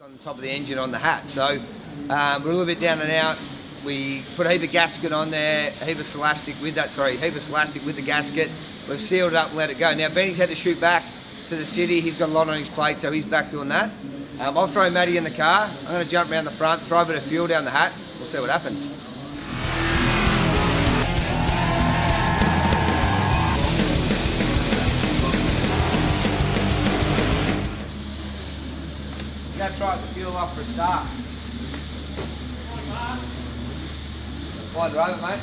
on top of the engine on the hat. So we're a little bit down and out. We put a heap of gasket on there, a heap of Celastic with that, heap of Celastic with the gasket. We've sealed it up and let it go. Now Benny's had to shoot back to the city. He's got a lot on his plate, so he's back doing that. I'll throw Matty in the car. I'm going to jump around the front, throw a bit of fuel down the hat. We'll see what happens. I'm going to try the fuel off for a start. Wind her over, mate.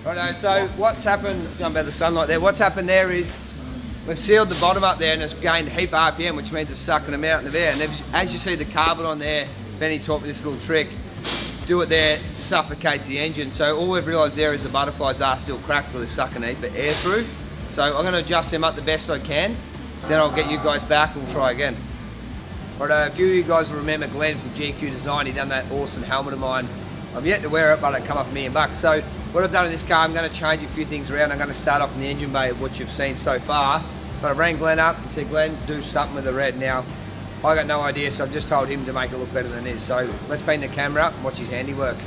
Righto, so what's happened, jump out of the sunlight there, what's happened there is we've sealed the bottom up there and it's gained a heap of RPM, which means it's sucking them out in the air. And as you see the carbon on there, Benny taught me this little trick. Do it there, suffocates the engine. So all we've realised there is the butterflies are still cracked where they're sucking a heap of air through. So I'm going to adjust them up the best I can. Then I'll get you guys back and we'll try again. Righto, a few of you guys will remember Glenn from GQ Design. He done that awesome helmet of mine. I've yet to wear it, but it come up $1 million. So what I've done in this car, I'm going to change a few things around. I'm going to start off in the engine bay of what you've seen so far. But I rang Glenn up and said, Glenn, do something with the red. Now, I got no idea, so I've just told him to make it look better than it is. So let's bring the camera up and watch his handiwork.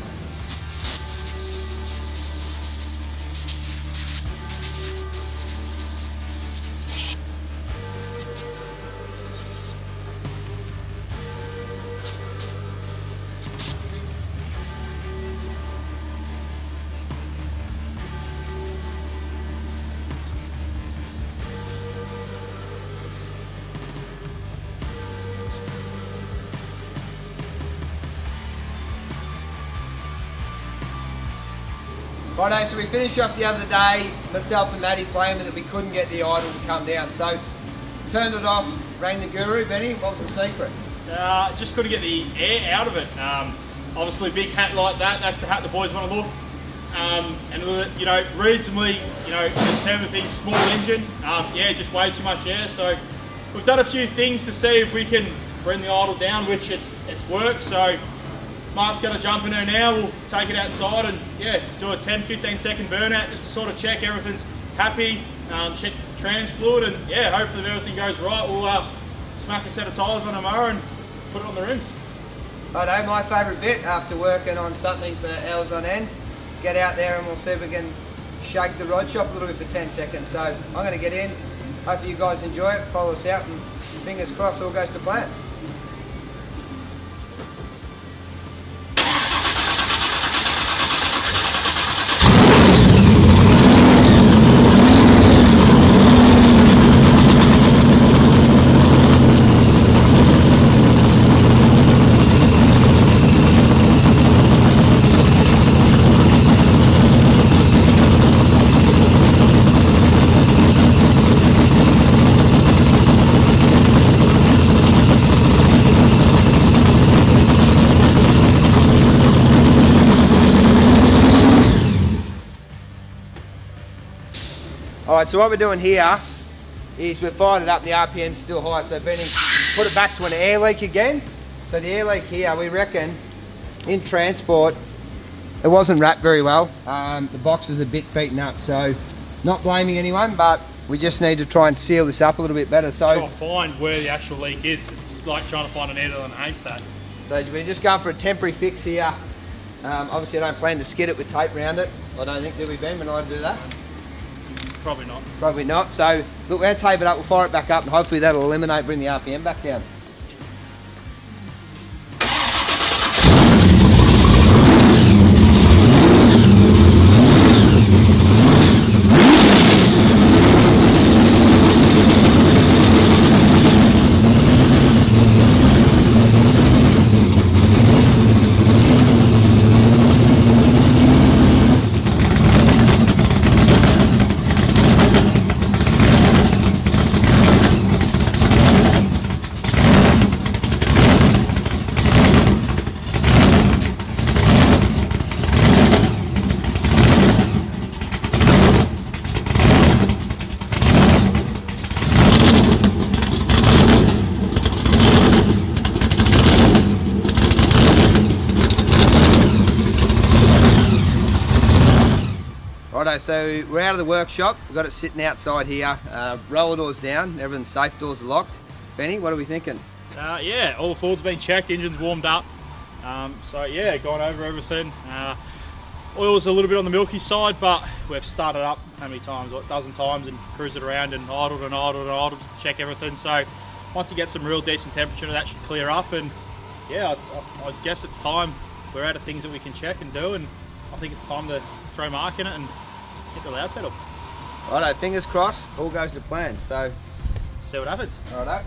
Righto, so we finished off the other day, myself and Matty playing with it, we couldn't get the idle to come down. So, turned it off, rang the guru. Benny, what was the secret? Just couldn't get the air out of it. Obviously, a big hat like that, that's the hat the boys want to look. And, you know, reasonably, you know, in terms of things, small engine, yeah, just way too much air. So, we've done a few things to see if we can bring the idle down, which it's worked. So, Mark's going to jump in there now, we'll take it outside and yeah, do a 10-15 second burnout just to sort of check everything's happy, check trans fluid, and yeah, hopefully if everything goes right, we'll smack a set of tyres on tomorrow and put it on the rims. Righto, my favourite bit after working on something for hours on end, get out there and we'll see if we can shake the rod shop a little bit for 10 seconds. So I'm going to get in, hopefully you guys enjoy it, follow us out and fingers crossed all goes to plan. Alright, so what we're doing here is we're firing it up, the RPM's still high, so Benny put it back to an air leak again. So the air leak here, we reckon, in transport, it wasn't wrapped very well. The box is a bit beaten up, so not blaming anyone, but we just need to try and seal this up a little bit better. So try to find where the actual leak is. It's like trying to find a needle in a haystack. So we're just going for a temporary fix here. Obviously I don't plan to skid it with tape around it. I don't think, do we, Ben? We're not allowed to do that? Probably not. Probably not. So look, we're going to tape it up, we'll fire it back up and hopefully that'll eliminate, bring the RPM back down. Righto, so we're out of the workshop. We've got it sitting outside here. Roller doors down, everything's safe, doors are locked. Benny, what are we thinking? Yeah, all the fluids been checked, engine's warmed up. So yeah, gone over everything. Oil's a little bit on the milky side, but we've started up how many times? Like a dozen times, and cruised it around and idled and idled and idled to check everything. So once you get some real decent temperature, that should clear up. And yeah, I guess it's time. We're out of things that we can check and do, and I think it's time to throw mark in it and hit the loud pedal. Righto, fingers crossed, all goes to plan. So see what happens. Righto.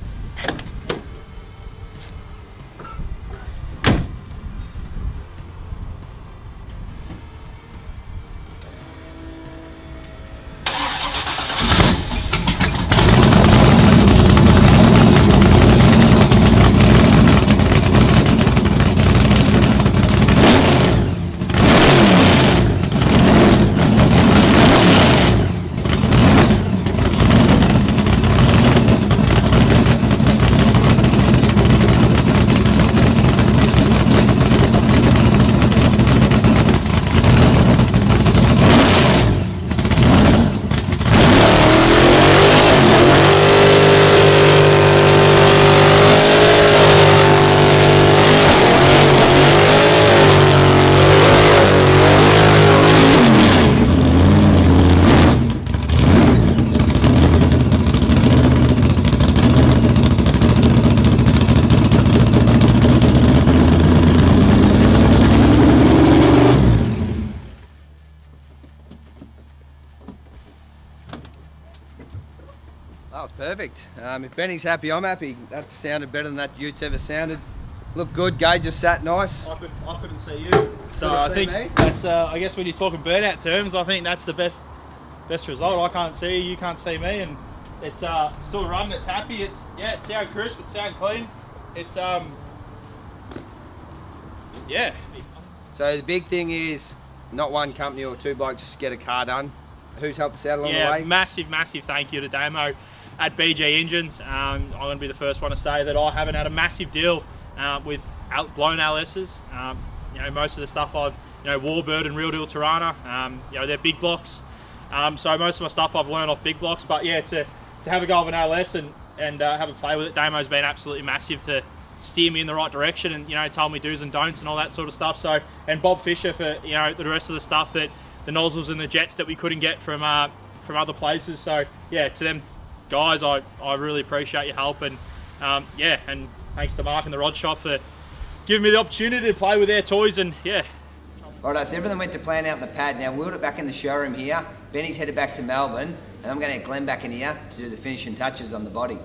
That was perfect. If Benny's happy, I'm happy. That sounded better than that Utes ever sounded. Looked good, gauge just sat nice. I couldn't see you. So I think that's, I guess when you're talking burnout terms, I think that's the best result. I can't see you, you can't see me, and it's still running, it's happy, it sounds crisp, it sounds clean. It's, yeah. So the big thing is not one company or two blokes get a car done. Who's helped us out along the way? Massive thank you to Damo at BG Engines. I'm going to be the first one to say that I haven't had a massive deal with blown LSs. You know, most of the stuff I've, Warbird and Real Deal Tirana, they're big blocks. So most of my stuff I've learned off big blocks, but yeah, to have a go of an LS and have a play with it, Damo's been absolutely massive to steer me in the right direction and, told me do's and don'ts and all that sort of stuff. So, and Bob Fisher for, the rest of the stuff that, the nozzles and the jets that we couldn't get from other places. So yeah, to them guys, I really appreciate your help, and and thanks to Mark and the Rod Shop for giving me the opportunity to play with their toys. And yeah. Alright, so everything went to plan out in the pad. Now wheeled it back in the showroom here. Benny's headed back to Melbourne, and I'm going to get Glenn back in here to do the finishing touches on the body.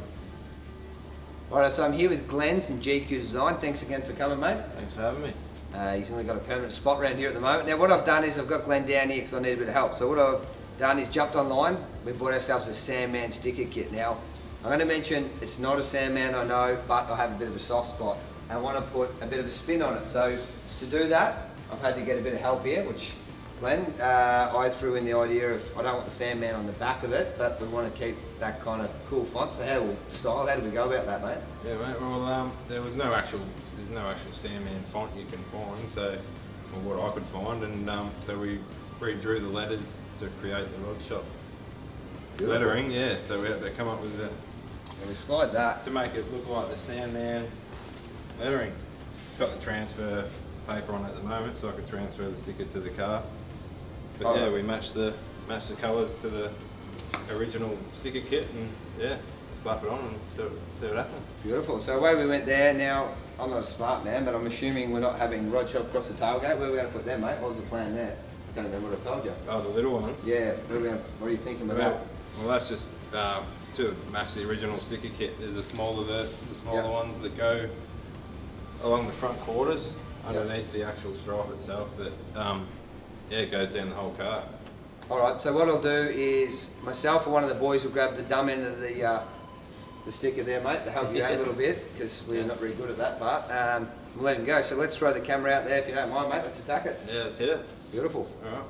Alright, so I'm here with Glenn from GQ Design. Thanks again for coming, mate. Thanks for having me. He's only got a permanent spot around here at the moment. Now what I've done is I've got Glenn down here because I need a bit of help. So what I've done is jumped online. We bought ourselves a Sandman sticker kit. Now I'm going to mention it's not a Sandman, I know, but I have a bit of a soft spot. I want to put a bit of a spin on it. So to do that, I've had to get a bit of help here, which Glenn, I threw in the idea of, I don't want the Sandman on the back of it, but we want to keep that kind of cool font. So how do we go about that, mate? Yeah, mate. Well, there's no actual Sandman font you can find, so or what I could find, and so we redrew the letters to create the Rod Shop lettering. Yeah, so we had to come up with it. And we slide that to make it look like the Sandman lettering. It's got the transfer paper on it at the moment, so I could transfer the sticker to the car. But yeah, we matched the colours to the original sticker kit, and yeah, slap it on and see what happens. Beautiful. So away we went there. Now, I'm not a smart man, but I'm assuming we're not having Rod Shop across the tailgate. Where are we going to put them, mate? What was the plan there? I can't remember what I told you. Oh, the little ones? Yeah. What are you thinking about that? Well, that's just to match the original sticker kit. There's the smaller ones that go along the front quarters underneath the actual stripe itself, but yeah, it goes down the whole car. Alright, so what I'll do is myself or one of the boys will grab the dumb end of the sticker there, mate, to help you out a little bit, because we're not very good at that part. We'll let him go. So let's throw the camera out there if you don't mind, mate. Let's attack it. Yeah, let's hit it. Beautiful. Alright.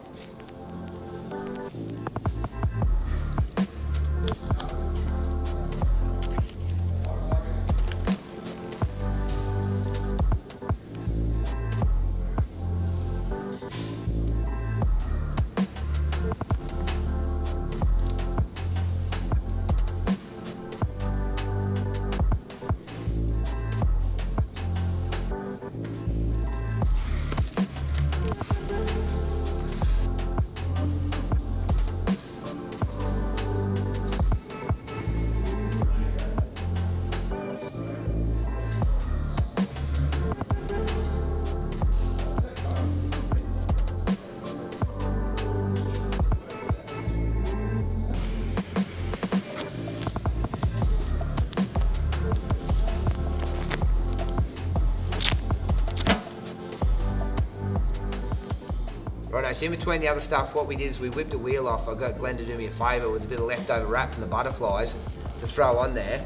Right, so in between the other stuff, what we did is we whipped a wheel off. I got Glenn to do me a favour with a bit of leftover wrap from the butterflies to throw on there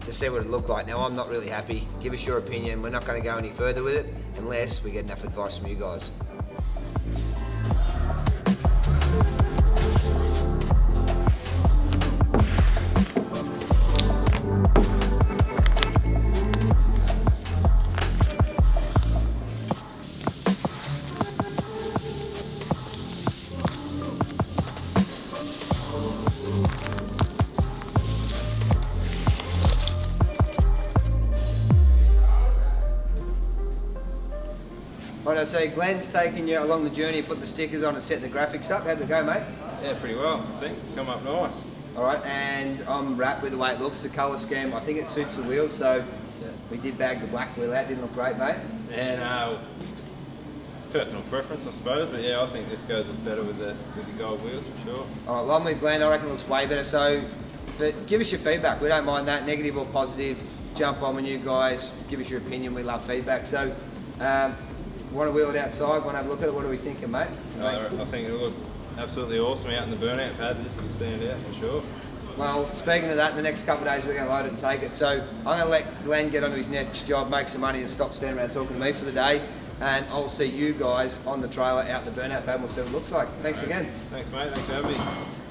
to see what it looked like. Now, I'm not really happy. Give us your opinion. We're not going to go any further with it unless we get enough advice from you guys. Right, so Glenn's taking you along the journey, putting the stickers on and setting the graphics up. How'd it go, mate? Yeah, pretty well, I think. It's come up nice. All right, and I'm wrapped with the way it looks, the colour scheme. I think it suits the wheels, so we did bag the black wheel out. Didn't look great, mate. And it's personal preference, I suppose, but yeah, I think this goes better with the gold wheels for sure. All right, along with Glenn, I reckon it looks way better. So give us your feedback. We don't mind that, negative or positive. Jump on with you guys, give us your opinion. We love feedback. So want to wheel it outside, want to have a look at it. What are we thinking, mate? I think it'll look absolutely awesome out in the burnout pad. This will stand out for sure. Well, speaking of that, in the next couple of days we're going to load it and take it. So I'm going to let Glenn get onto his next job, make some money and stop standing around talking to me for the day. And I'll see you guys on the trailer out in the burnout pad and we'll see what it looks like. Thanks again. Thanks, mate. Thanks for having me.